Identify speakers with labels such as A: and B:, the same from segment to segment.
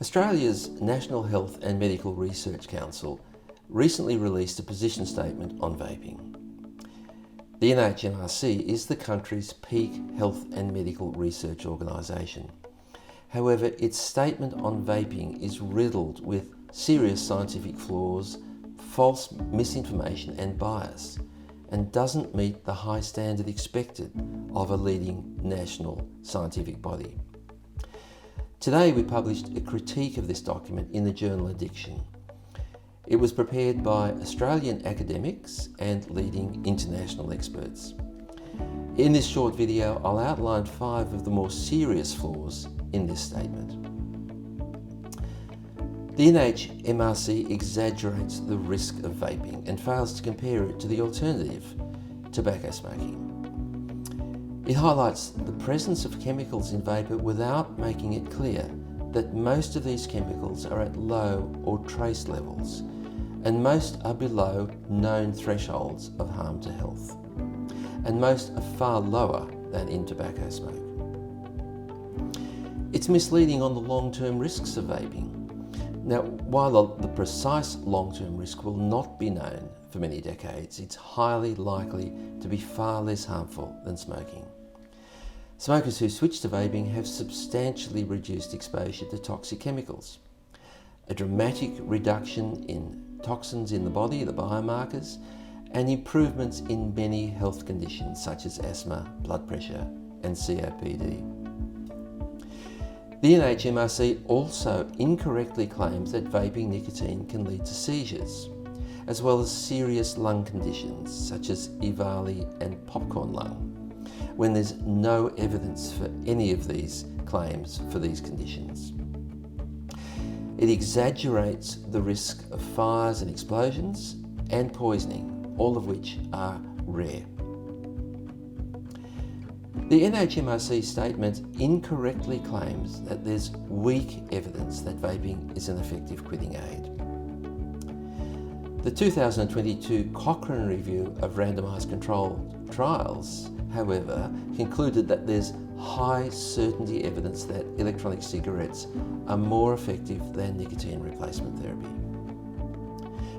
A: Australia's National Health and Medical Research Council recently released a position statement on vaping. The NHMRC is the country's peak health and medical research organisation. However, its statement on vaping is riddled with serious scientific flaws, false misinformation and bias, and doesn't meet the high standard expected of a leading national scientific body. Today we published a critique of this document in the journal Addiction. It was prepared by Australian academics and leading international experts. In this short video, I'll outline 5 of the more serious flaws in this statement. The NHMRC exaggerates the risk of vaping and fails to compare it to the alternative, tobacco smoking. It highlights the presence of chemicals in vapour without making it clear that most of these chemicals are at low or trace levels, and most are below known thresholds of harm to health, and most are far lower than in tobacco smoke. It's misleading on the long-term risks of vaping. Now, while the precise long-term risk will not be known for many decades, it's highly likely to be far less harmful than smoking. Smokers who switch to vaping have substantially reduced exposure to toxic chemicals, a dramatic reduction in toxins in the body, the biomarkers, and improvements in many health conditions such as asthma, blood pressure, and COPD. The NHMRC also incorrectly claims that vaping nicotine can lead to seizures, as well as serious lung conditions such as EVALI and popcorn lung, when there's no evidence for any of these claims for these conditions. It exaggerates the risk of fires and explosions and poisoning, all of which are rare. The NHMRC statement incorrectly claims that there's weak evidence that vaping is an effective quitting aid. The 2022 Cochrane review of randomised controlled trials, however, concluded that there's high certainty evidence that electronic cigarettes are more effective than nicotine replacement therapy.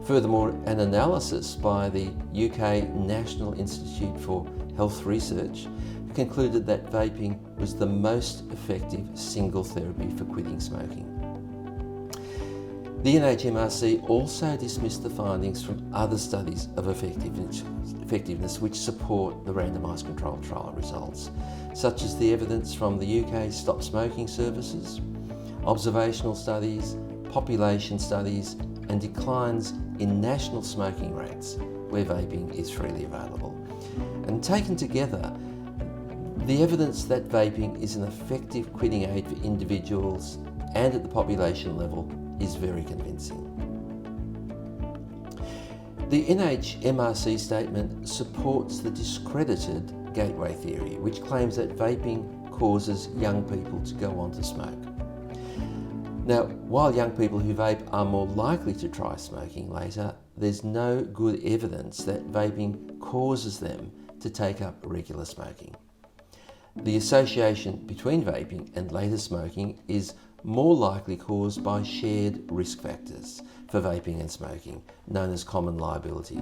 A: Furthermore, an analysis by the UK National Institute for Health Research concluded that vaping was the most effective single therapy for quitting smoking. The NHMRC also dismissed the findings from other studies of effectiveness which support the randomised controlled trial results, such as the evidence from the UK Stop Smoking Services, observational studies, population studies, and declines in national smoking rates where vaping is freely available. And taken together, the evidence that vaping is an effective quitting aid for individuals and at the population level is very convincing. The NHMRC statement supports the discredited gateway theory, which claims that vaping causes young people to go on to smoke. Now, while young people who vape are more likely to try smoking later, there's no good evidence that vaping causes them to take up regular smoking. The association between vaping and later smoking is more likely caused by shared risk factors for vaping and smoking, known as common liability.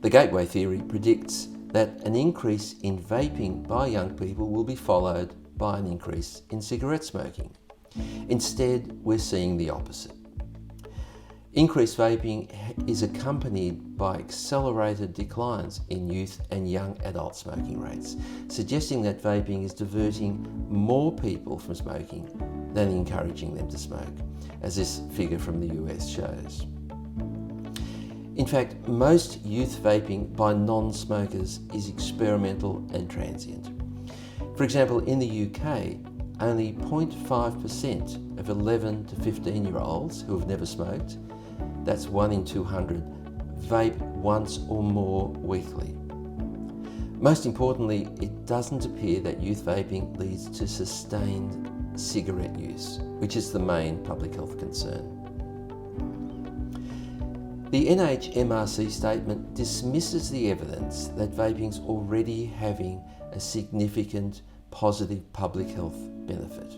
A: The gateway theory predicts that an increase in vaping by young people will be followed by an increase in cigarette smoking. Instead, we're seeing the opposite. Increased vaping is accompanied by accelerated declines in youth and young adult smoking rates, suggesting that vaping is diverting more people from smoking than encouraging them to smoke, as this figure from the US shows. In fact, most youth vaping by non-smokers is experimental and transient. For example, in the UK, only 0.5% of 11 to 15-year-olds who have never smoked, that's 1 in 200, vape once or more weekly. Most importantly, it doesn't appear that youth vaping leads to sustained cigarette use, which is the main public health concern. The NHMRC statement dismisses the evidence that vaping's already having a significant positive public health benefit.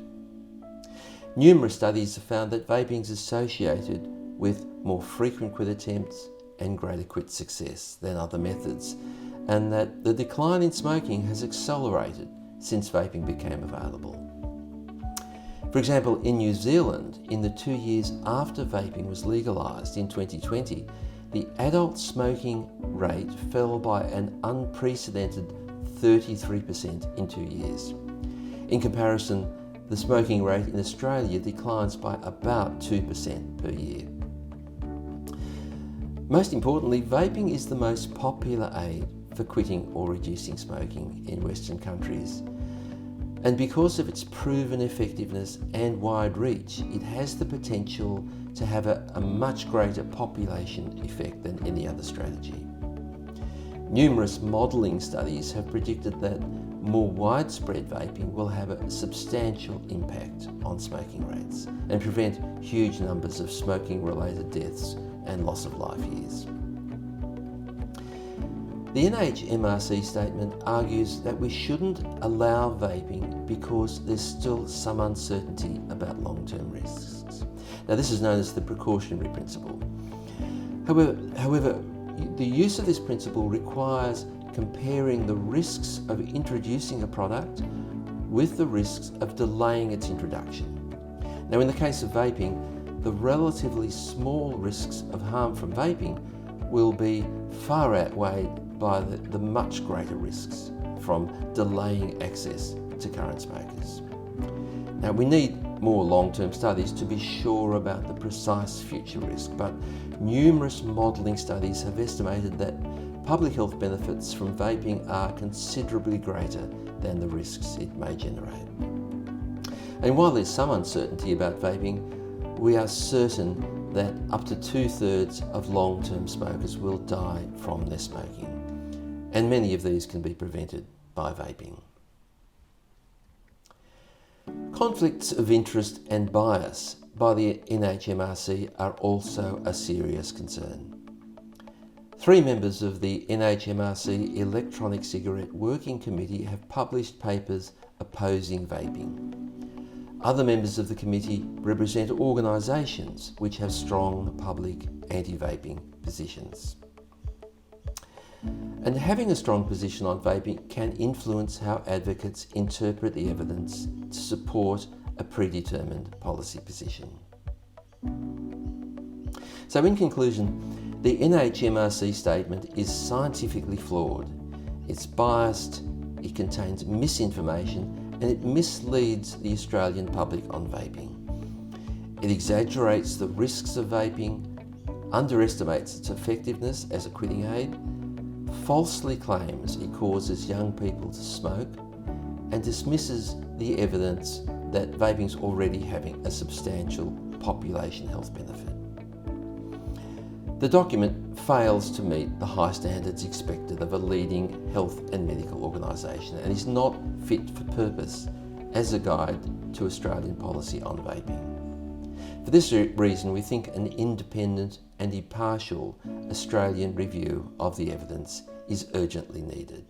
A: Numerous studies have found that vaping is associated with more frequent quit attempts and greater quit success than other methods, and that the decline in smoking has accelerated since vaping became available. For example, in New Zealand, in the 2 years after vaping was legalised in 2020, the adult smoking rate fell by an unprecedented 33% in 2 years. In comparison, the smoking rate in Australia declines by about 2% per year. Most importantly, vaping is the most popular aid for quitting or reducing smoking in Western countries. And because of its proven effectiveness and wide reach, it has the potential to have a much greater population effect than any other strategy. Numerous modelling studies have predicted that more widespread vaping will have a substantial impact on smoking rates and prevent huge numbers of smoking-related deaths and loss of life years. The NHMRC statement argues that we shouldn't allow vaping because there's still some uncertainty about long-term risks. Now, this is known as the precautionary principle. However, the use of this principle requires comparing the risks of introducing a product with the risks of delaying its introduction. Now, in the case of vaping, the relatively small risks of harm from vaping will be far outweighed by the much greater risks from delaying access to current smokers. Now, we need more long-term studies to be sure about the precise future risk, but numerous modelling studies have estimated that public health benefits from vaping are considerably greater than the risks it may generate. And while there's some uncertainty about vaping, we are certain that up to 2/3 of long-term smokers will die from their smoking, and many of these can be prevented by vaping. Conflicts of interest and bias by the NHMRC are also a serious concern. 3 members of the NHMRC Electronic Cigarette Working Committee have published papers opposing vaping. Other members of the committee represent organisations which have strong public anti-vaping positions. And having a strong position on vaping can influence how advocates interpret the evidence to support a predetermined policy position. So in conclusion, the NHMRC statement is scientifically flawed. It's biased, it contains misinformation, and it misleads the Australian public on vaping. It exaggerates the risks of vaping, underestimates its effectiveness as a quitting aid, falsely claims it causes young people to smoke, and dismisses the evidence that vaping is already having a substantial population health benefit. The document fails to meet the high standards expected of a leading health and medical organisation and is not fit for purpose as a guide to Australian policy on vaping. For this reason, we think an independent and impartial Australian review of the evidence is urgently needed.